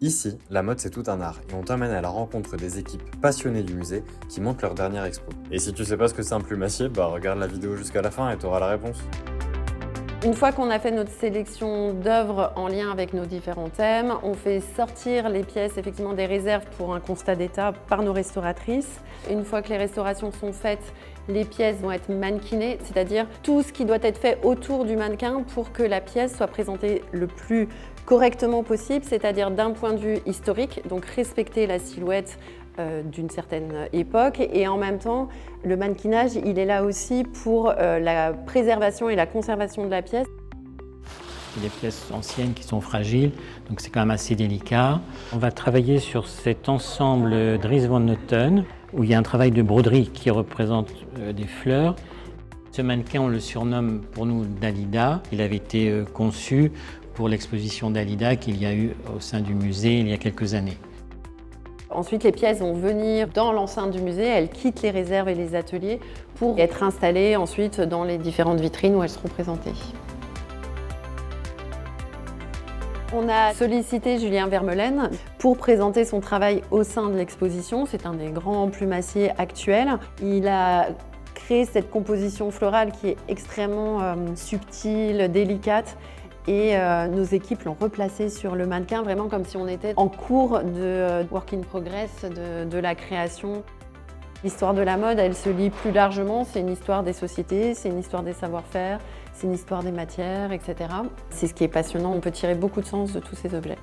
Ici, la mode c'est tout un art et on t'emmène à la rencontre des équipes passionnées du musée qui montent leur dernière expo. Et si tu sais pas ce que c'est un plumassier, regarde la vidéo jusqu'à la fin et t'auras la réponse. Une fois qu'on a fait notre sélection d'œuvres en lien avec nos différents thèmes, on fait sortir les pièces effectivement des réserves pour un constat d'état par nos restauratrices. Une fois que les restaurations sont faites, les pièces vont être mannequinées, c'est-à-dire tout ce qui doit être fait autour du mannequin pour que la pièce soit présentée le plus correctement possible, c'est-à-dire d'un point de vue historique, donc respecter la silhouette d'une certaine époque, et en même temps le mannequinage il est là aussi pour la préservation et la conservation de la pièce. Il y a des pièces anciennes qui sont fragiles, donc c'est quand même assez délicat. On va travailler sur cet ensemble Dries Van Noten où il y a un travail de broderie qui représente des fleurs. Ce mannequin, on le surnomme pour nous Dalida. Il avait été conçu pour l'exposition Dalida qu'il y a eu au sein du musée il y a quelques années. Ensuite, les pièces vont venir dans l'enceinte du musée, elles quittent les réserves et les ateliers pour être installées ensuite dans les différentes vitrines où elles seront présentées. On a sollicité Julien Vermeulen pour présenter son travail au sein de l'exposition. C'est un des grands plumassiers actuels. Il a créé cette composition florale qui est extrêmement subtile, délicate. Et nos équipes l'ont replacé sur le mannequin, vraiment comme si on était en cours de work in progress de la création. L'histoire de la mode, elle se lit plus largement, c'est une histoire des sociétés, c'est une histoire des savoir-faire, c'est une histoire des matières, etc. C'est ce qui est passionnant, on peut tirer beaucoup de sens de tous ces objets.